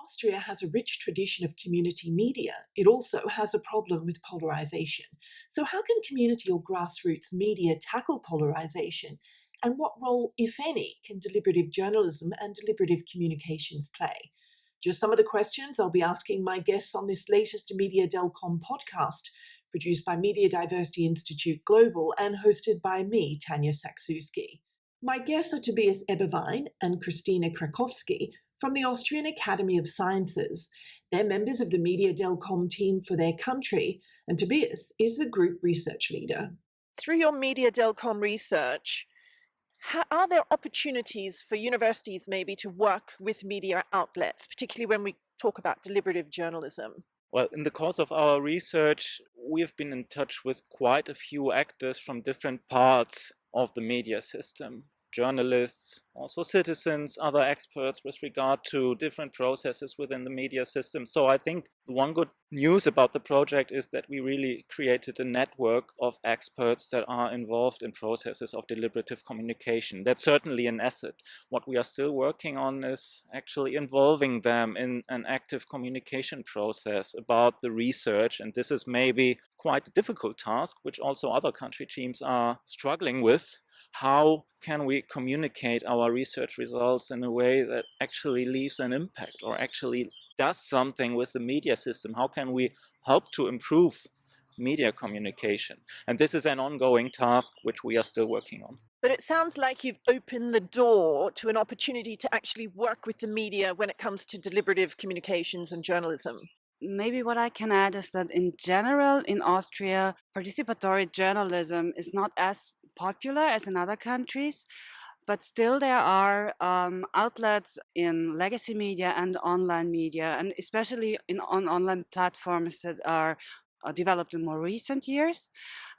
Austria has a rich tradition of community media. It also has a problem with polarization. So how can community or grassroots media tackle polarization? And what role, if any, can deliberative journalism and deliberative communications play? Just some of the questions I'll be asking my guests on this latest MEDIAdelcom podcast, produced by Media Diversity Institute Global and hosted by me, Tanya Sakzewski. My guests are Tobias Eberwein and Christina Krakovsky from the Austrian Academy of Sciences. They're members of the MEDIAdelcom team for their country, and Tobias is the group research leader. Through your MEDIAdelcom research, are there opportunities for universities maybe to work with media outlets, particularly when we talk about deliberative journalism? Well, in the course of our research, we have been in touch with quite a few actors from different parts of the media system. Journalists, also citizens, other experts with regard to different processes within the media system. So I think the one good news about the project is that we really created a network of experts that are involved in processes of deliberative communication. That's certainly an asset. What we are still working on is actually involving them in an active communication process about the research. And this is maybe quite a difficult task, which also other country teams are struggling with. How can we communicate our research results in a way that actually leaves an impact or actually does something with the media system? How can we help to improve media communication? And this is an ongoing task which we are still working on. But it sounds like you've opened the door to an opportunity to actually work with the media when it comes to deliberative communications and journalism. Maybe what I can add is that in general, in Austria, participatory journalism is not as popular as in other countries, but still there are outlets in legacy media and online media, and especially on online platforms that are developed in more recent years.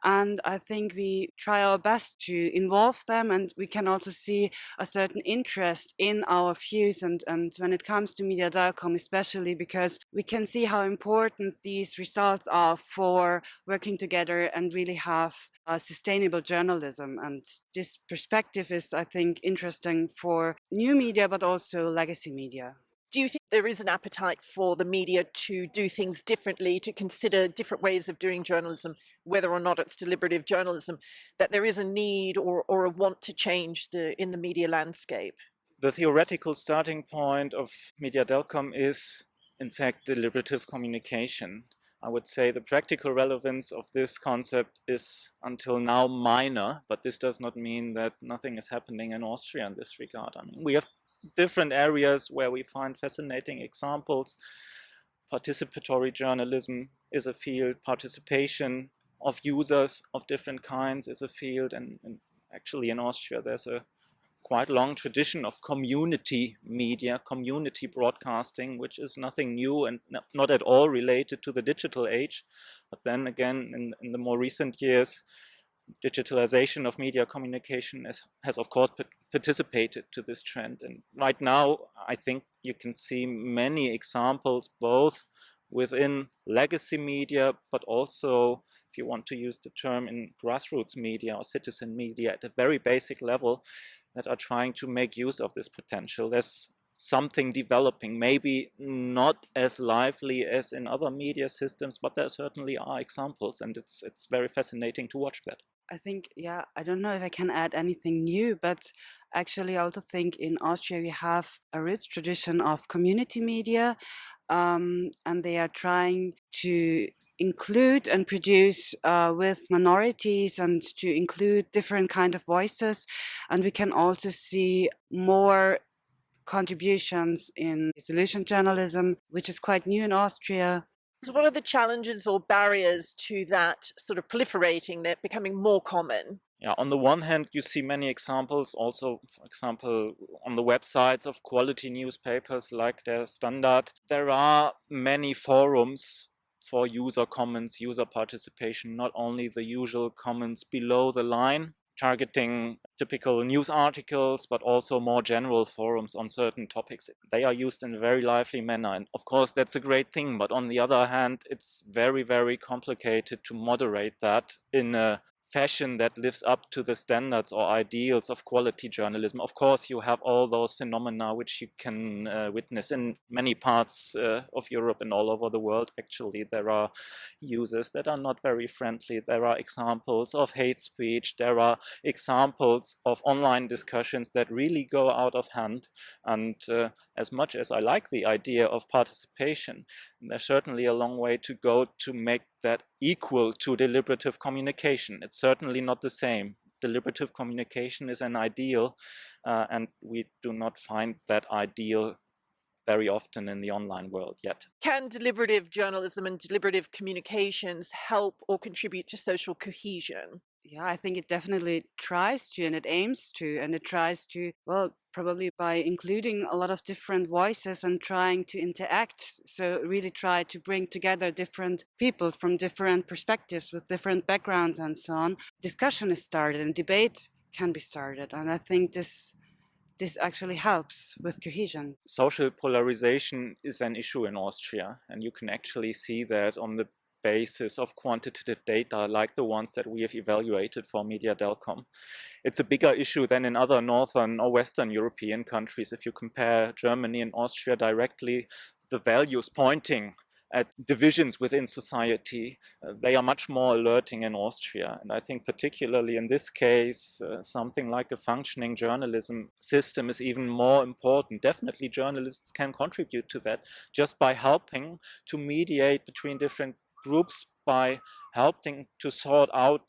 And I think we try our best to involve them, and we can also see a certain interest in our views and when it comes to MEDIAdelcom, especially because we can see how important these results are for working together and really have sustainable journalism. And this perspective is, I think, interesting for new media, but also legacy media. Do you think there is an appetite for the media to do things differently, to consider different ways of doing journalism, whether or not it's deliberative journalism, that there is a need or a want to change in the media landscape? The theoretical starting point of MEDIAdelcom is, in fact, deliberative communication. I would say the practical relevance of this concept is until now minor, but this does not mean that nothing is happening in Austria in this regard. I mean, we have different areas where we find fascinating examples. Participatory journalism is a field. Participation of users of different kinds is a field. And actually in Austria there's a quite long tradition of community media, community broadcasting, which is nothing new and not at all related to the digital age. But then again, in the more recent years, digitalization of media communication has of course participated to this trend. And right now, I think you can see many examples, both within legacy media, but also, if you want to use the term, in grassroots media or citizen media at a very basic level, that are trying to make use of this potential. There's something developing, maybe not as lively as in other media systems, but there certainly are examples, and it's very fascinating to watch that. I think, I don't know if I can add anything new, but actually I also think in Austria we have a rich tradition of community media, and they are trying to include and produce with minorities and to include different kind of voices. And we can also see more contributions in solution journalism, which is quite new in Austria. So what are the challenges or barriers to that sort of proliferating, that becoming more common? Yeah, on the one hand, you see many examples also, for example, on the websites of quality newspapers like Der Standard. There are many forums for user comments, user participation, not only the usual comments below the line, targeting typical news articles, but also more general forums on certain topics. They are used in a very lively manner. And of course, that's a great thing. But on the other hand, it's very, very complicated to moderate that in a fashion that lives up to the standards or ideals of quality journalism. Of course, you have all those phenomena which you can witness in many parts of Europe and all over the world. Actually, there are users that are not very friendly. There are examples of hate speech. There are examples of online discussions that really go out of hand. And as much as I like the idea of participation, there's certainly a long way to go to make that equal to deliberative communication. It's certainly not the same. Deliberative communication is an ideal, and we do not find that ideal very often in the online world yet. Can deliberative journalism and deliberative communications help or contribute to social cohesion? Yeah, I think it definitely tries to, and it aims to, and it tries to, well, probably by including a lot of different voices and trying to interact. So really try to bring together different people from different perspectives with different backgrounds and so on. Discussion is started and debate can be started. And I think this actually helps with cohesion. Social polarization is an issue in Austria, and you can actually see that on the basis of quantitative data like the ones that we have evaluated for MEDIAdelcom. It's a bigger issue than in other northern or western European countries. If you compare Germany and Austria directly, the values pointing at divisions within society, they are much more alerting in Austria. And I think particularly in this case, something like a functioning journalism system is even more important. Definitely journalists can contribute to that just by helping to mediate between different groups, by helping to sort out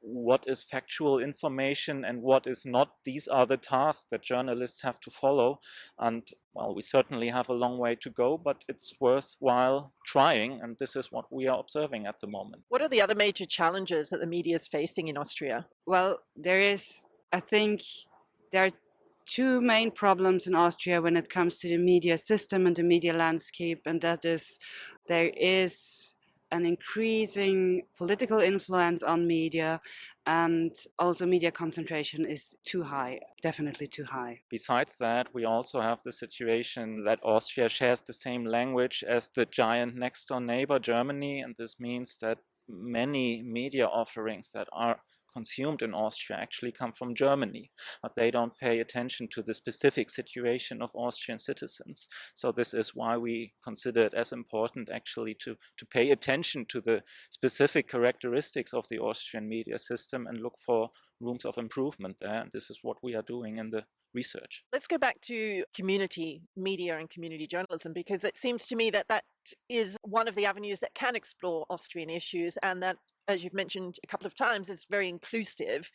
what is factual information and what is not. These are the tasks that journalists have to follow. And well, we certainly have a long way to go, but it's worthwhile trying. And this is what we are observing at the moment. What are the other major challenges that the media is facing in Austria? Well, I think there are two main problems in Austria when it comes to the media system and the media landscape. And that is, there is an increasing political influence on media, and also media concentration is too high, definitely too high. Besides that, we also have the situation that Austria shares the same language as the giant next door neighbor, Germany, and this means that many media offerings that are consumed in Austria actually come from Germany, but they don't pay attention to the specific situation of Austrian citizens. So this is why we consider it as important actually to pay attention to the specific characteristics of the Austrian media system and look for rooms of improvement there. And this is what we are doing in the research. Let's go back to community media and community journalism, because it seems to me that that is one of the avenues that can explore Austrian issues, and that, as you've mentioned a couple of times, it's very inclusive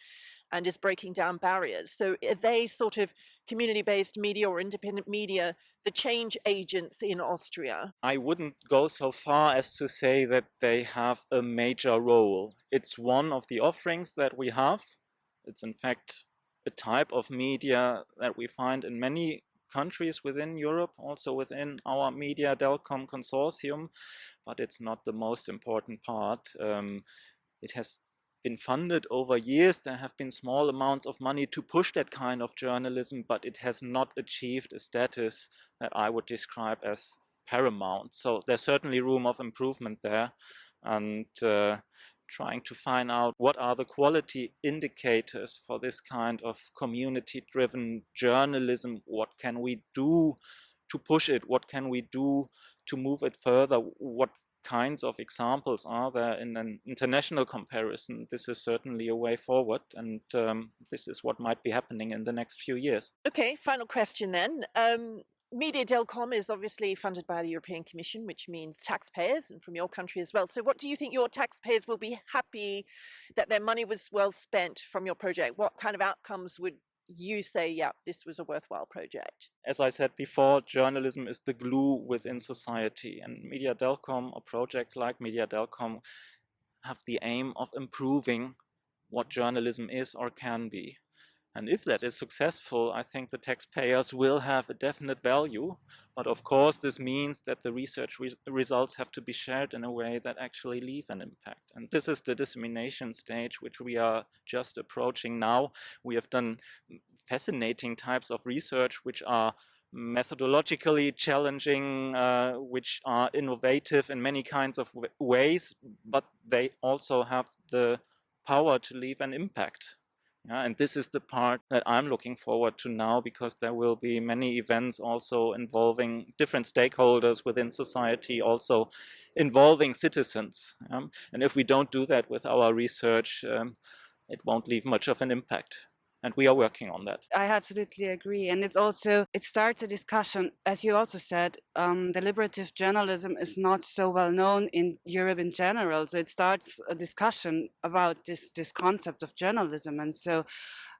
and is breaking down barriers. So are they sort of community-based media or independent media the change agents in Austria? I wouldn't go so far as to say that they have a major role. It's one of the offerings that we have. It's in fact a type of media that we find in many countries within Europe, also within our MEDIAdelcom consortium, but it's not the most important part. It has been funded over years. There have been small amounts of money to push that kind of journalism, but it has not achieved a status that I would describe as paramount. So there's certainly room of improvement there, and trying to find out what are the quality indicators for this kind of community-driven journalism. What can we do to push it? What can we do to move it further? What kinds of examples are there in an international comparison? This is certainly a way forward, and this is what might be happening in the next few years. Okay, final question then. MEDIAdelcom is obviously funded by the European Commission, which means taxpayers, and from your country as well. So what do you think your taxpayers will be happy that their money was well spent from your project? What kind of outcomes would you say, yeah, this was a worthwhile project? As I said before, journalism is the glue within society, and MEDIAdelcom or projects like MEDIAdelcom have the aim of improving what journalism is or can be. And if that is successful, I think the taxpayers will have a definite value. But of course, this means that the research results have to be shared in a way that actually leave an impact. And this is the dissemination stage, which we are just approaching now. We have done fascinating types of research, which are methodologically challenging, which are innovative in many kinds of ways, but they also have the power to leave an impact. Yeah, and this is the part that I'm looking forward to now, because there will be many events also involving different stakeholders within society, also involving citizens. And if we don't do that with our research, it won't leave much of an impact. And we are working on that. I absolutely agree. And it starts a discussion, as you also said, deliberative journalism is not so well known in Europe in general. So it starts a discussion about this concept of journalism. And so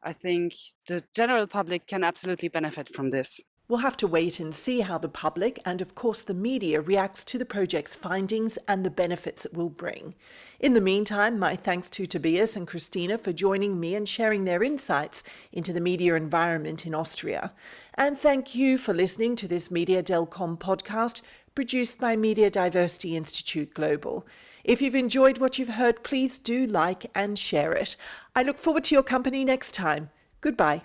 I think the general public can absolutely benefit from this. We'll have to wait and see how the public and, of course, the media reacts to the project's findings and the benefits it will bring. In the meantime, my thanks to Tobias and Christina for joining me and sharing their insights into the media environment in Austria. And thank you for listening to this MEDIAdelcom podcast produced by Media Diversity Institute Global. If you've enjoyed what you've heard, please do like and share it. I look forward to your company next time. Goodbye.